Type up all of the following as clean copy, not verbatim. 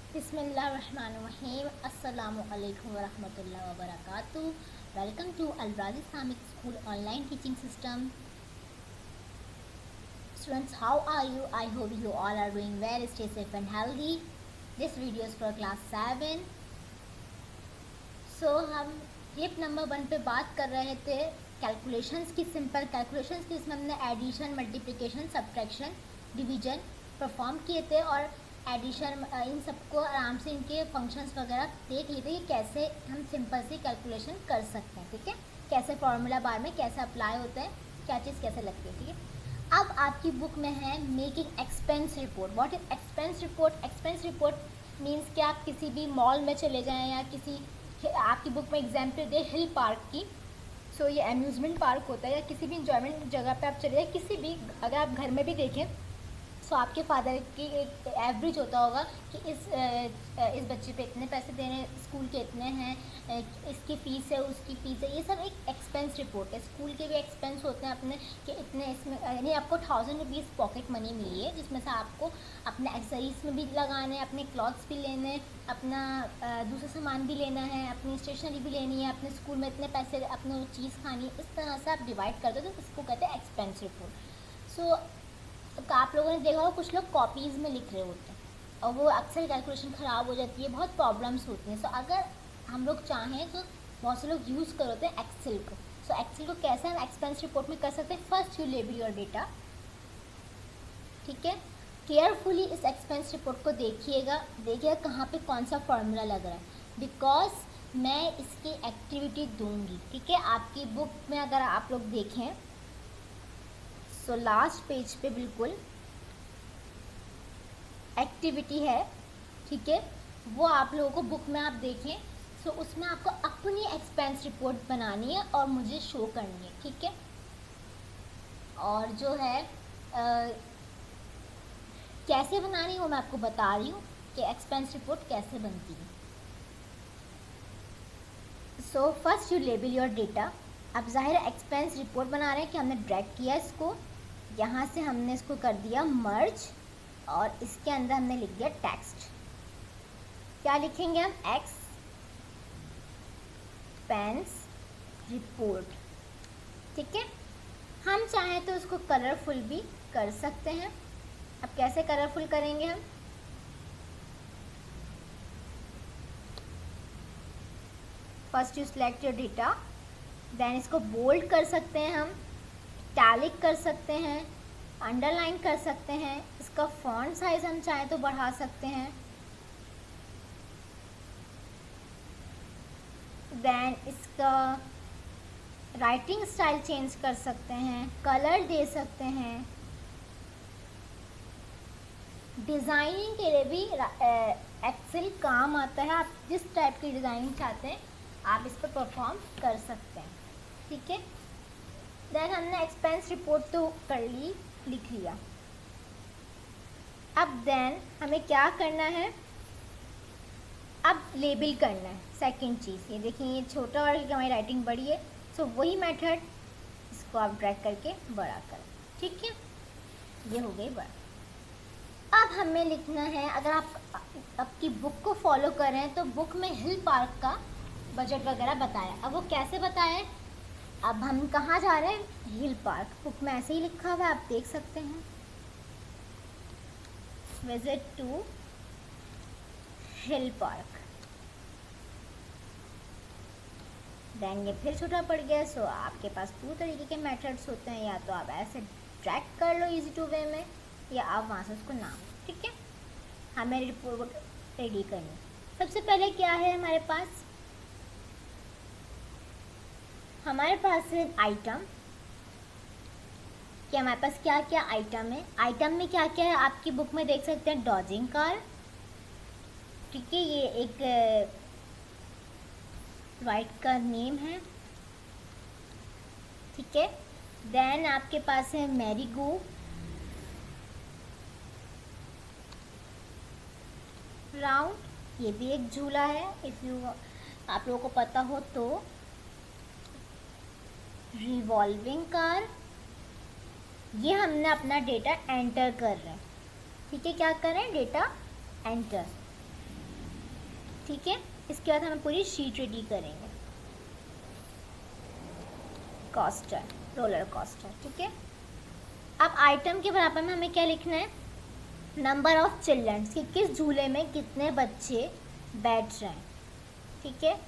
बिस्मिल्लाहिर्रहमानिर्रहीम अस्सलामु अलैकुम वरहमतुल्लाहि वबरकातुहू। Welcome to Al Razi Islamic school online teaching system. Students, how are you? I hope you all are doing well. Stay safe and healthy. This video is for class 7. So हम tip number 1 पे बात कर रहे थे कैलकुलेशंस की, simple calculations की, जिसमें हमने addition, multiplication, subtraction, division perform किए थे और एडिशन इन सबको आराम से इनके फंक्शंस वगैरह देख लिए थे कि कैसे हम सिंपल सी कैलकुलेशन कर सकते हैं। ठीक है, कैसे फार्मूला बार में कैसे अप्लाई होते हैं, क्या चीज़ कैसे लगती है। ठीक है, अब आपकी बुक में है making expense report. What is expense report? Expense report means कि आप किसी भी मॉल में चले जाएँ या किसी, आपकी बुक में एग्जाम्पल दे हिल पार्क की। सो ये अम्यूज़मेंट पार्क होता है, या किसी भी इंजॉयमेंट जगह पे आप चले जाए, किसी भी, अगर आप घर में भी देखें सो आपके फादर की एक एवरेज होता होगा कि इस बच्चे पे इतने पैसे देने, स्कूल के इतने हैं, इसकी फ़ीस है, उसकी फ़ीस है। ये सब एक एक्सपेंस रिपोर्ट है। स्कूल के भी एक्सपेंस होते हैं अपने कि इतने, इसमें यानी आपको 1000 रुपीज़ पॉकेट मनी मिली है, जिसमें से आपको अपने एक्सेसरीज में भी लगाने, अपने क्लॉथ्स भी लेने, अपना दूसरा सामान भी लेना है, अपनी स्टेशनरी भी लेनी है, अपने स्कूल में इतने पैसे, अपने चीज़ खानी है। इस तरह से आप डिवाइड कर दो तो इसको कहते हैं एक्सपेंस रिपोर्ट। सो आप लोगों ने देखा होगा कुछ लोग कॉपीज़ में लिख रहे होते हैं और वो अक्सर कैलकुलेशन ख़राब हो जाती है, बहुत प्रॉब्लम्स होती हैं। सो अगर हम लोग चाहें तो बहुत से लोग यूज़ करते हैं एक्सेल को। सो एक्सेल को कैसे हम एक्सपेंस रिपोर्ट में कर सकते हैं? First you label your data. ठीक है, केयरफुली इस एक्सपेंस रिपोर्ट को देखिएगा कहाँ पे कौन सा फार्मूला लग रहा है, बिकॉज मैं इसकी एक्टिविटी दूंगी। ठीक है, आपकी बुक में अगर आप लोग देखें सो लास्ट पेज पे बिल्कुल एक्टिविटी है। ठीक है, वो आप लोगों को बुक में आप देखें, सो उसमें आपको अपनी एक्सपेंस रिपोर्ट बनानी है और मुझे शो करनी है। ठीक है, और जो है कैसे बनानी है वो मैं आपको बता रही हूँ कि एक्सपेंस रिपोर्ट कैसे बनती है। So first you label your data. अब ज़ाहिर एक्सपेंस रिपोर्ट बना रहे हैं कि हमने ड्रैग किया इसको, यहाँ से हमने इसको कर दिया मर्ज और इसके अंदर हमने लिख दिया टेक्स्ट। क्या लिखेंगे हम? Expense report. ठीक है, हम चाहें तो उसको कलरफुल भी कर सकते हैं। अब कैसे कलरफुल करेंगे हम? First you select your data, then इसको बोल्ड कर सकते हैं हम, इटैलिक कर सकते हैं, अंडरलाइन कर सकते हैं, इसका फॉन्ट साइज हम चाहें तो बढ़ा सकते हैं, देन इसका राइटिंग स्टाइल चेंज कर सकते हैं, कलर दे सकते हैं। डिज़ाइनिंग के लिए भी एक्सेल काम आता है। आप जिस टाइप की डिज़ाइनिंग चाहते हैं आप इस पर परफॉर्म कर सकते हैं। ठीक है, देन हमने एक्सपेंस रिपोर्ट तो कर ली, लिख लिया। अब देन हमें क्या करना है? अब लेबल करना है। सेकंड चीज़ ये देखिए, ये छोटा और हमारी राइटिंग बड़ी है, सो वही मेथड, इसको आप ड्रैग करके बड़ा करें। ठीक है, ये हो गई बड़ा। अब हमें लिखना है, अगर आप आपकी बुक को फॉलो करें तो बुक में हिल पार्क का बजट वगैरह बताया। अब वो कैसे बताया है? अब हम कहाँ जा रहे हैं? Hill park. बुक में ऐसे ही लिखा हुआ है, आप देख सकते हैं, visit to hill park. Then ये फिर छोटा पड़ गया। सो आपके पास दो तरीके के मेथड्स होते हैं, या तो आप ऐसे ट्रैक कर लो इजी टू वे में, या आप वहाँ से उसको नाम। ठीक है, हमें रिपोर्ट रेडी करनी। सबसे पहले क्या है हमारे पास? हमारे पास है आइटम, कि हमारे पास क्या क्या आइटम है। आइटम में क्या क्या है आपकी बुक में देख सकते हैं। डॉजिंग कार, ठीक है, ये एक राइड का नेम है। ठीक है, देन आपके पास है मैरी गो राउंड, ये भी एक झूला है, इफ यू आप लोगों को पता हो तो। रिवॉल्विंग कार, ये हमने अपना डेटा एंटर कर रहे हैं। ठीक है, क्या कर रहे हैं? Data enter. ठीक है। इसके बाद हमें पूरी शीट रेडी करेंगे। कोस्टर, रोलर कोस्टर, ठीक है। अब आइटम के बराबर में हमें क्या लिखना है, नंबर ऑफ चिल्ड्रन, कि किस झूले में कितने बच्चे बैठ रहे हैं, ठीक है,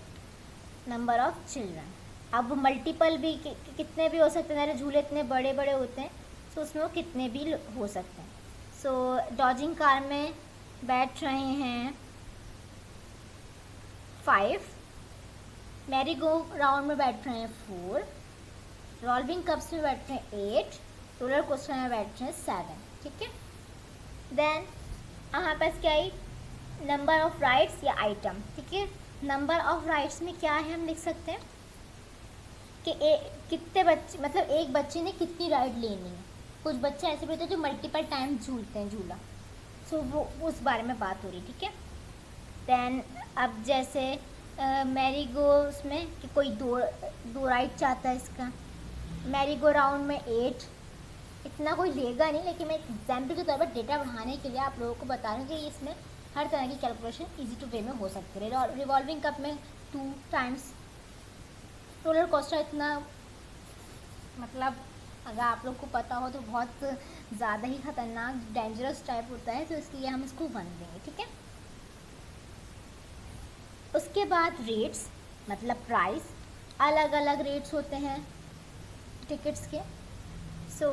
नंबर ऑफ चिल्ड्रन। अब मल्टीपल भी कितने भी हो सकते हैं, झूले इतने बड़े बड़े होते हैं तो उसमें वो कितने भी हो सकते हैं। सो डॉजिंग कार में बैठ रहे हैं 5, मैरी गो राउंड में बैठ रहे हैं 4, रॉल्विंग कप्स में बैठ रहे हैं 8, रोलर कोस्टर में बैठ रहे हैं 7, ठीक है। देन हमारे पास क्या है, नंबर ऑफ राइड्स या आइटम, ठीक है। नंबर ऑफ राइड्स में क्या है, हम लिख सकते हैं कि कितने बच्चे, मतलब एक बच्चे ने कितनी राइड लेनी है। कुछ बच्चे ऐसे भी होते हैं जो मल्टीपल टाइम झूलते हैं झूला, सो वो उस बारे में बात हो रही, ठीक है। देन अब जैसे मैरी गो उसमें कि कोई दो राइड चाहता है, इसका मैरी गो राउंड में 8, इतना कोई लेगा नहीं, लेकिन मैं एग्जाम्पल के तौर पर डेटा बढ़ाने के लिए आप लोगों को बता रही हूँ कि इसमें हर तरह की कैलकुलेशन इजी टू वे में हो सकती है। रिवॉल्विंग कप में 2 टाइम्स, रोलर कोस्टर इतना, मतलब अगर आप लोग को पता हो तो बहुत ज़्यादा ही ख़तरनाक डेंजरस टाइप होता है, तो इसलिए हम इसको 1 देंगे, ठीक है। उसके बाद रेट्स, मतलब प्राइस, अलग अलग रेट्स होते हैं टिकट्स के। सो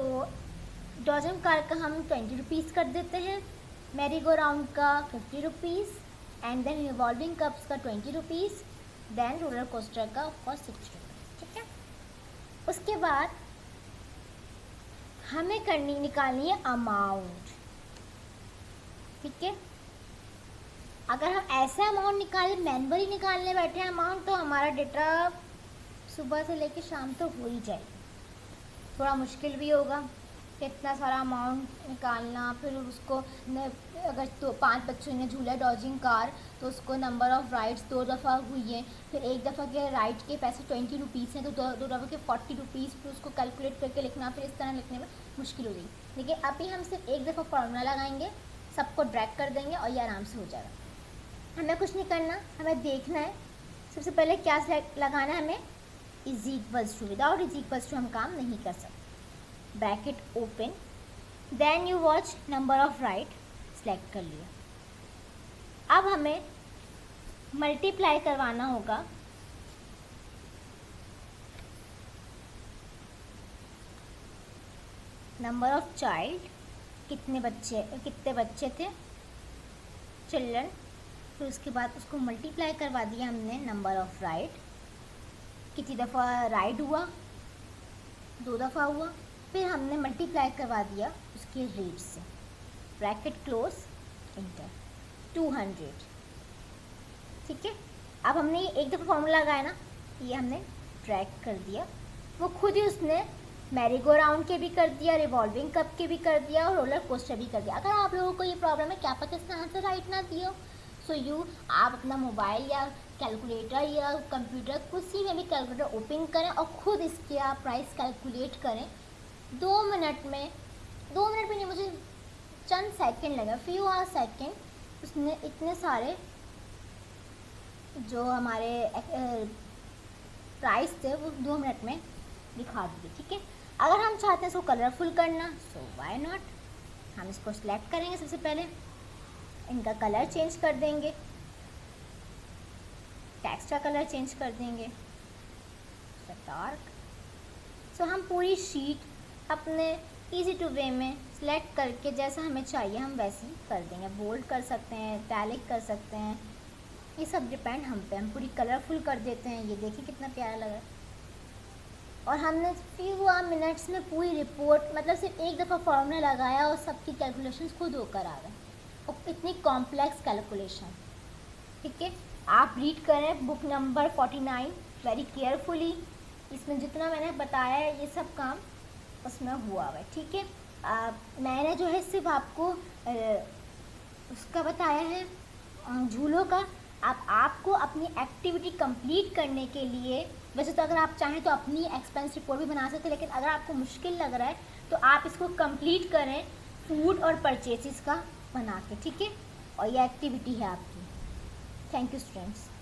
डॉजिंग कार का हम 20 रुपीज़ कर देते हैं, मैरी गो राउंड का 50 rupees, and then revolving cups का 20 रुपीज़, देन रोलर कोस्टर का ऑफकोर्स 60 रुपीज़, ठीक है। उसके बाद हमें निकालनी है अमाउंट, ठीक है। अगर हम ऐसा अमाउंट मैनुअली निकालने बैठे हैं अमाउंट, तो हमारा डेटा सुबह से लेकर शाम तक हो ही जाएगा, थोड़ा मुश्किल भी होगा इतना सारा अमाउंट निकालना। फिर उसको अगर तो 5 बच्चों ने झूला डॉजिंग कार, तो उसको नंबर ऑफ़ राइड्स 2 दफ़ा हुई है, फिर एक दफ़ा के राइड के पैसे 20 रुपीज़ हैं, तो 2 दफ़ा के 40 रुपीज़, फिर उसको कैलकुलेट करके लिखना, फिर इस तरह लिखने में मुश्किल हो गई। देखिए अभी हम सिर्फ एक दफ़ा फार्मूला लगाएंगे, सबको ड्रैग कर देंगे और ये आराम से हो जाएगा। हमें कुछ नहीं करना, हमें देखना है सबसे पहले क्या लगाना है, हमें is equals to, without is equals to हम काम नहीं कर सकते। Bracket open, then you watch number of ride, select कर लिया। अब हमें मल्टीप्लाई करवाना होगा नंबर ऑफ चाइल्ड, कितने बच्चे थे चिल्ड्रन, फिर उसके बाद उसको मल्टीप्लाई करवा दिया हमने नंबर ऑफ राइड, कितनी दफ़ा राइड हुआ, 2 दफ़ा हुआ, फिर हमने मल्टीप्लाई करवा दिया उसके रेट से, ब्रैकेट क्लोज, इंटर, 200, ठीक है। अब हमने ये एक दफ़ा फॉर्मूला लगाया ना, ये हमने ड्रैग कर दिया, वो खुद ही उसने मैरी गो राउंड के भी कर दिया, रिवॉल्विंग कप के भी कर दिया और रोलर कोस्टर भी कर दिया। अगर आप लोगों को ये प्रॉब्लम है, क्या पता इसका आंसर राइट ना दियो, सो आप अपना मोबाइल या कैलकुलेटर या कंप्यूटर किसी में भी कैलकुलेटर ओपन करें और ख़ुद इसके आप प्राइस कैलकुलेट करें 2 मिनट में, 2 मिनट में नहीं, मुझे चंद सेकंड लगे, फ्यू आवर सेकंड, उसने इतने सारे जो हमारे प्राइस थे वो 2 मिनट में दिखा दिए, ठीक है। अगर हम चाहते हैं इसको कलरफुल करना, सो व्हाई नॉट, हम इसको सिलेक्ट करेंगे, सबसे पहले इनका कलर चेंज कर देंगे, टेक्स्ट का कलर चेंज कर देंगे डार्क। सो हम पूरी शीट अपने इजी टू वे में सिलेक्ट करके जैसा हमें चाहिए हम वैसे ही कर देंगे, बोल्ड कर सकते हैं, इटैलिक कर सकते हैं, ये सब डिपेंड हम पे, हम पूरी कलरफुल कर देते हैं। ये देखिए कितना प्यारा लग रहा है। और हमने फ्यू मिनट्स में पूरी रिपोर्ट, मतलब सिर्फ एक दफ़ा फॉर्मूला लगाया और सबकी कैलकुलेशंस खुद होकर आ गए, और इतनी कॉम्प्लेक्स कैलकुलेशन, ठीक है। आप रीड करें बुक नंबर 49 वेरी केयरफुली, इसमें जितना मैंने बताया है ये सब काम उसमें हुआ हुआ है, ठीक है। मैंने जो है सिर्फ आपको उसका बताया है झूलों का। आपको अपनी एक्टिविटी कंप्लीट करने के लिए, वैसे तो अगर आप चाहें तो अपनी एक्सपेंस रिपोर्ट भी बना सकते हैं, लेकिन अगर आपको मुश्किल लग रहा है तो आप इसको कंप्लीट करें फूड और परचेसेस का बना के, ठीक है। और ये एक्टिविटी है आपकी। Thank you students.